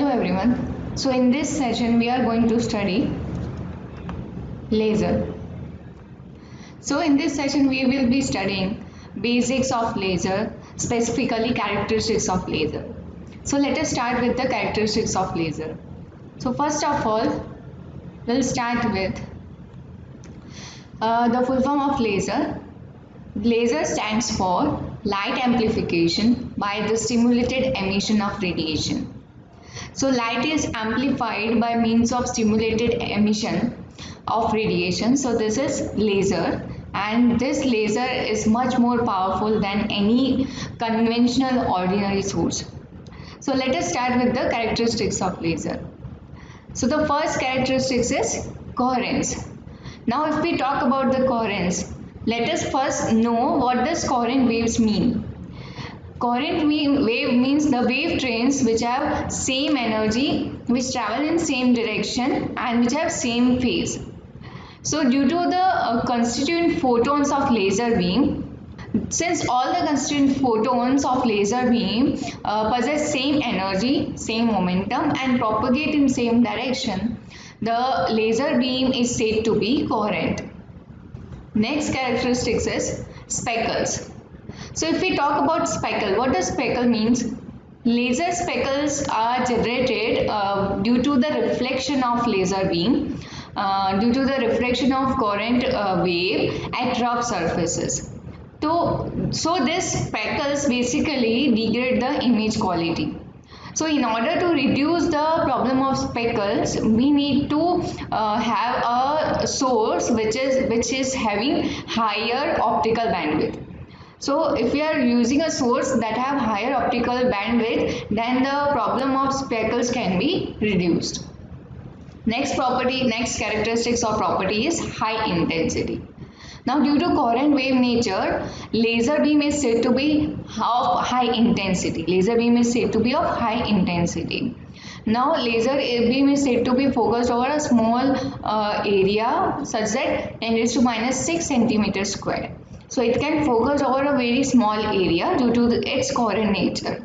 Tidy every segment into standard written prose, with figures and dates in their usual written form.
everyone. So in this session we are going to study laser. So in this session we will be studying basics of laser, specifically characteristics of laser. So let us start with the characteristics of laser. So first of all, we'll start with the full form of laser. Laser stands for light amplification by the stimulated emission of radiation. So light is amplified by means of stimulated emission of radiation. So this is laser, and this laser is much more powerful than any conventional ordinary source. So let us start with the characteristics of laser. So the first characteristics is coherence. Now if we talk about the coherence, let us first know what does coherent waves mean. Coherent wave means the wave trains which have same energy, which travel in same direction and which have same phase. So due to the constituent photons of laser beam, since all the constituent photons of laser beam possess same energy, same momentum and propagate in same direction, the laser beam is said to be coherent. Next characteristics is speckles. So if we talk about speckle, what does speckle means? Laser speckles are generated due to the reflection of laser beam, due to the reflection of coherent wave at rough surfaces. So these speckles basically degrade the image quality. So in order to reduce the problem of speckles, we need to have a source which is having higher optical bandwidth. So if we are using a source that have higher optical bandwidth, then the problem of speckles can be reduced. Next characteristics or property is high intensity. Now due to coherent wave nature, laser beam is said to be of high intensity. Laser beam is said to be of high intensity. Now laser beam is said to be focused over a small area such that 10⁻⁻⁶ centimeters square. So it can focus over a very small area due to its coherent nature.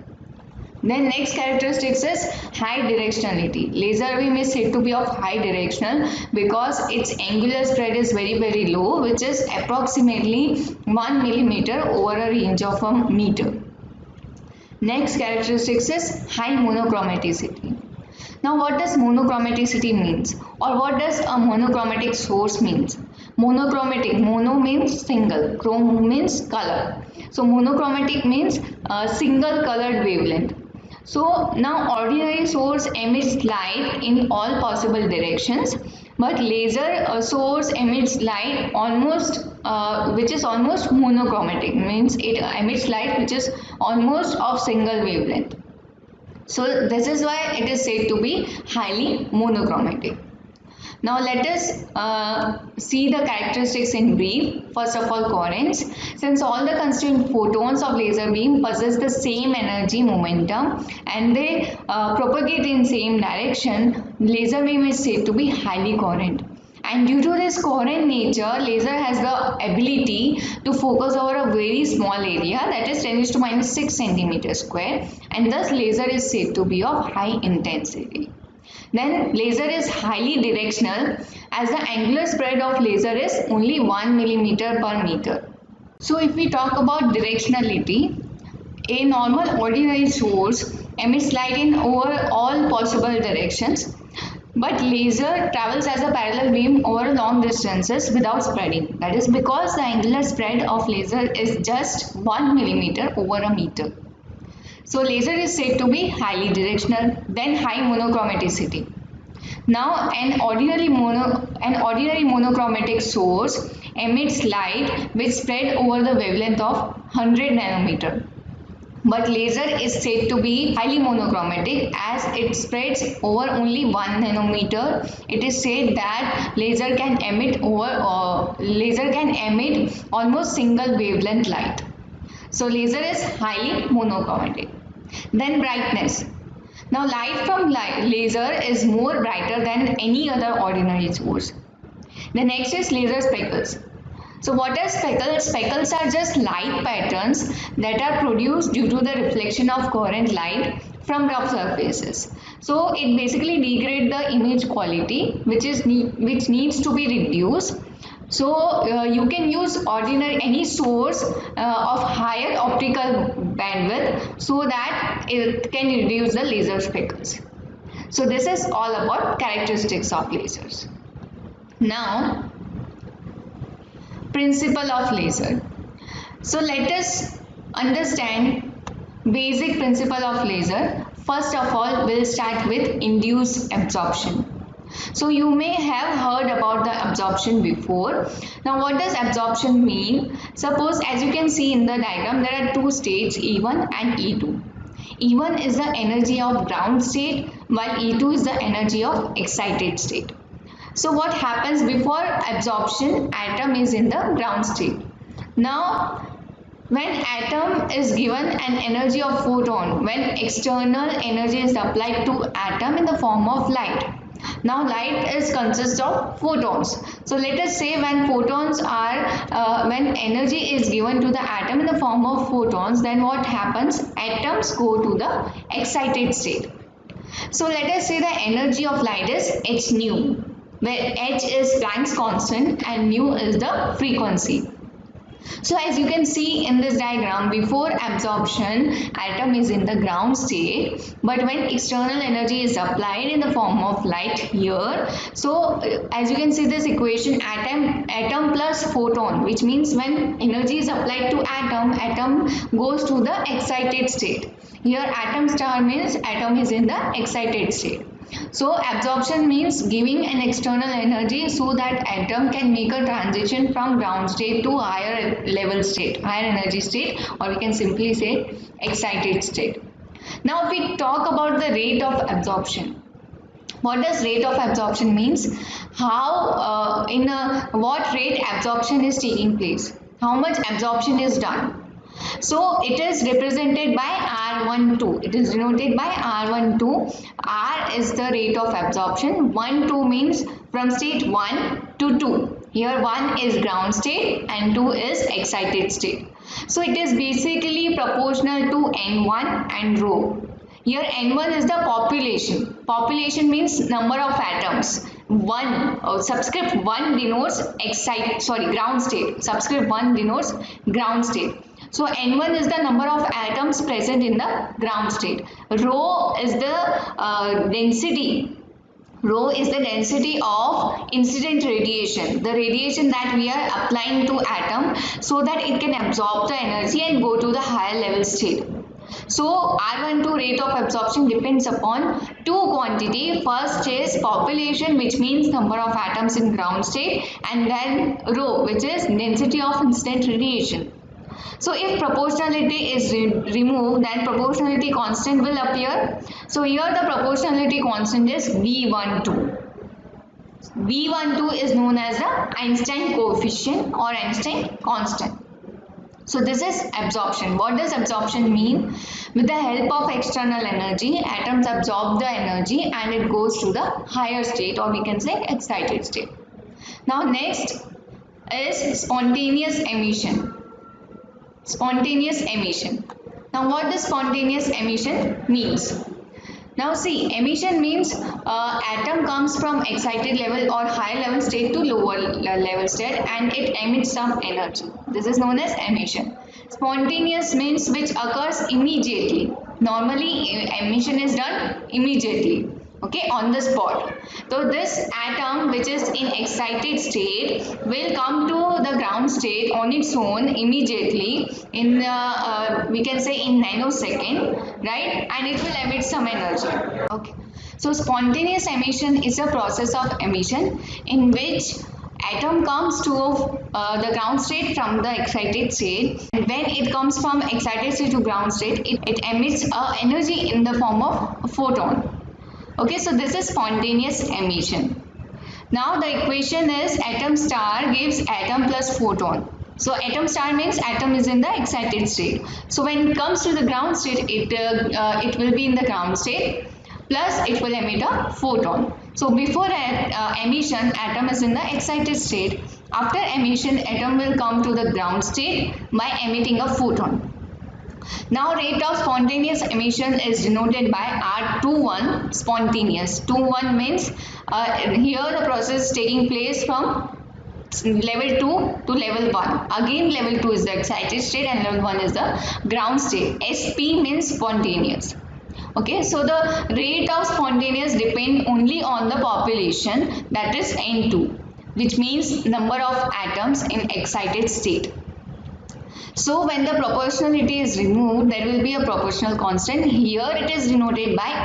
Then next characteristics is high directionality. Laser beam is said to be of high directional because its angular spread is very low, which is approximately 1 millimeter over a range of a meter. Next characteristics is high monochromaticity. Now what does monochromaticity means, or what does a monochromatic source means? Monochromatic, mono means single, chrome means color. So monochromatic means single colored wavelength. So now ordinary source emits light in all possible directions, but laser source emits light almost which is almost monochromatic, means it emits light which is almost of single wavelength. So this is why it is said to be highly monochromatic. Now let us see the characteristics in brief. First of all, coherence. Since all the constituent photons of laser beam possess the same energy, momentum, and they propagate in same direction, laser beam is said to be highly coherent. And due to this coherent nature, laser has the ability to focus over a very small area, that is 10⁻⁶ centimeters square, and thus laser is said to be of high intensity. Then laser is highly directional as the angular spread of laser is only 1 millimeter per meter. So if we talk about directionality, a normal ordinary source emits light in over all possible directions, but laser travels as a parallel beam over long distances without spreading. That is because the angular spread of laser is just 1 millimeter over a meter. So laser is said to be highly directional. Then high monochromaticity. Now an ordinary monochromatic source emits light which spread over the wavelength of 100 nanometer. But laser is said to be highly monochromatic as it spreads over only 1 nanometer. It is said that laser can emit almost single wavelength light. So laser is highly monochromatic. Then brightness. Now light from laser is more brighter than any other ordinary source. The next is laser speckles. So what are speckles? Speckles are just light patterns that are produced due to the reflection of coherent light from rough surfaces. So it basically degrades the image quality, which needs to be reduced. So you can use ordinary any source of higher optical bandwidth so that it can reduce the laser speckles. So this is all about characteristics of lasers. Now, principle of laser. So let us understand basic principle of laser. First of all, we'll start with induced absorption. So you may have heard about the absorption before. Now what does absorption mean? Suppose, as you can see in the diagram, there are two states, E1 and E2. E1 is the energy of ground state, while E2 is the energy of excited state. So what happens before absorption? Atom is in the ground state. Now when atom is given an energy of photon, when external energy is applied to atom in the form of light. Now light is consists of photons. So let us say when photons are when energy is given to the atom in the form of photons, then what happens? Atoms go to the excited state. So let us say the energy of light is h nu, where h is Planck's constant and nu is the frequency. So as you can see in this diagram, before absorption, atom is in the ground state, but when external energy is applied in the form of light here, so as you can see this equation, atom plus photon, which means when energy is applied to atom goes to the excited state. Here atom star means atom is in the excited state. So absorption means giving an external energy so that atom can make a transition from ground state to higher level state, higher energy state, or we can simply say excited state. Now if we talk about the rate of absorption, what does rate of absorption means? How what rate absorption is taking place, how much absorption is done. So it is represented by R12. It is denoted by R12. R is the rate of absorption. 12 means from state 1 to 2. Here 1 is ground state and 2 is excited state. So it is basically proportional to N1 and rho. Here N1 is the population. Population means number of atoms. Subscript 1 denotes ground state. Subscript 1 denotes ground state. So N1 is the number of atoms present in the ground state. Rho is the density. Rho is the density of incident radiation. The radiation that we are applying to atom so that it can absorb the energy and go to the higher level state. So R12 rate of absorption depends upon two quantity. First is population, which means number of atoms in ground state, and then rho, which is density of incident radiation. So if proportionality is removed, then proportionality constant will appear. So here the proportionality constant is V12. V12 is known as the Einstein coefficient or Einstein constant. So this is absorption. What does absorption mean? With the help of external energy, atoms absorb the energy and it goes to the higher state, or we can say excited state. Now next is spontaneous emission. Spontaneous emission. Now what does spontaneous emission means? Now see, emission means atom comes from excited level or high level state to lower level state and it emits some energy. This is known as emission. Spontaneous means which occurs immediately. Normally emission is done immediately, okay, on the spot. So this atom which is in excited state will come to the ground state on its own immediately in we can say in nanosecond, right, and it will emit some energy. Okay, so spontaneous emission is a process of emission in which atom comes to the ground state from the excited state, and when it comes from excited state to ground state, it emits energy in the form of photon. Okay, so this is spontaneous emission. Now the equation is atom star gives atom plus photon. So atom star means atom is in the excited state. So when it comes to the ground state, it will be in the ground state plus it will emit a photon. So before emission, atom is in the excited state. After emission, atom will come to the ground state by emitting a photon. Now rate of spontaneous emission is denoted by R21 spontaneous. 21 means here the process is taking place from level 2 to level 1. Again level 2 is the excited state and level 1 is the ground state. SP means spontaneous. Okay, so the rate of spontaneous depend only on the population, that is N2, which means number of atoms in excited state. So when the proportionality is removed, there will be a proportional constant. Here it is denoted by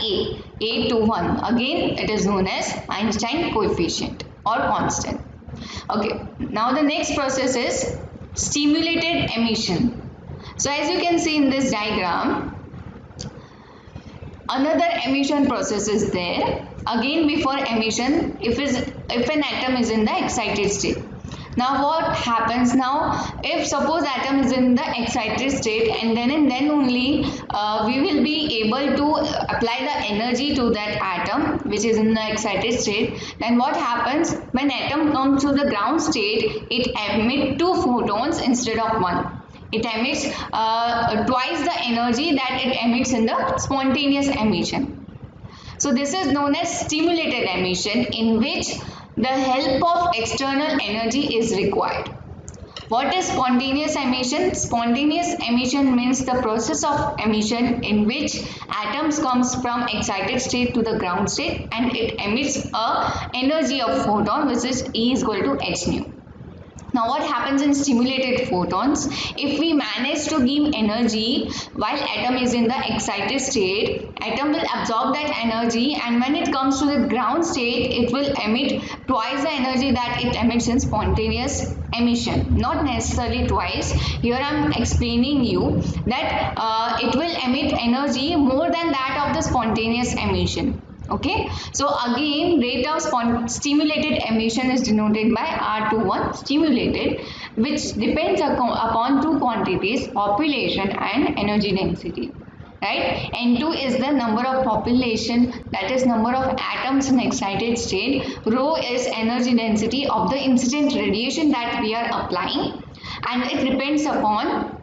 A to 1. Again it is known as Einstein coefficient or constant. Okay, now the next process is stimulated emission. So as you can see in this diagram, another emission process is there. Again before emission, if an atom is in the excited state. Now what happens now, if suppose atom is in the excited state, and then only we will be able to apply the energy to that atom which is in the excited state. Then what happens, when atom comes to the ground state, it emits 2 photons instead of 1. It emits twice the energy that it emits in the spontaneous emission. So this is known as stimulated emission, in which the help of external energy is required. What is spontaneous emission? Spontaneous emission means the process of emission in which atoms comes from excited state to the ground state and it emits a energy of photon, which is E is equal to h nu. Now what happens in stimulated photons? If we manage to give energy while atom is in the excited state, atom will absorb that energy, and when it comes to the ground state, it will emit twice the energy that it emits in spontaneous emission. Not necessarily twice. Here I am explaining you that it will emit energy more than that of the spontaneous emission. Okay, so again rate of stimulated emission is denoted by R21 stimulated, which depends upon 2 quantities, population and energy density. Right, N2 is the number of population, that is number of atoms in excited state. Rho is energy density of the incident radiation that we are applying, and it depends upon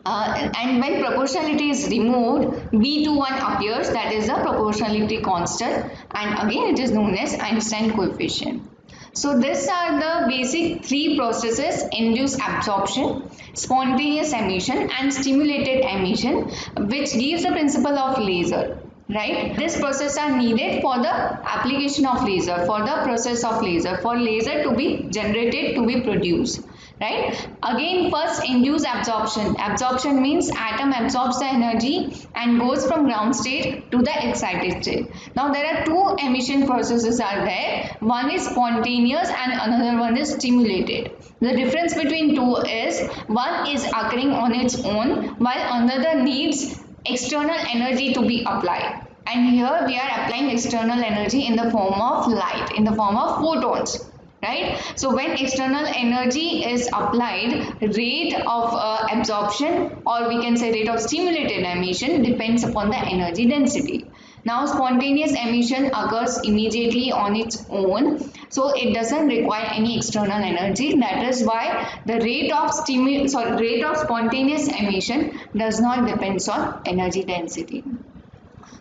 and when proportionality is removed, B21 appears, that is the proportionality constant, and again it is known as Einstein coefficient. So these are the basic 3 processes: induced absorption, spontaneous emission and stimulated emission, which gives the principle of laser. Right, this process are needed for the application of laser, for the process of laser, for laser to be generated, to be produced. Right, again first induced absorption. Absorption means atom absorbs the energy and goes from ground state to the excited state. Now there are 2 emission processes are there. One is spontaneous and another one is stimulated. The difference between 2 is one is occurring on its own while another needs external energy to be applied, and here we are applying external energy in the form of light, in the form of photons. Right, so when external energy is applied, rate of absorption, or we can say rate of stimulated emission, depends upon the energy density. Now spontaneous emission occurs immediately on its own, so it doesn't require any external energy. That is why the rate of spontaneous emission does not depend on energy density.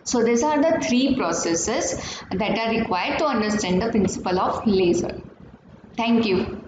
So these are the 3 processes that are required to understand the principle of laser. Thank you.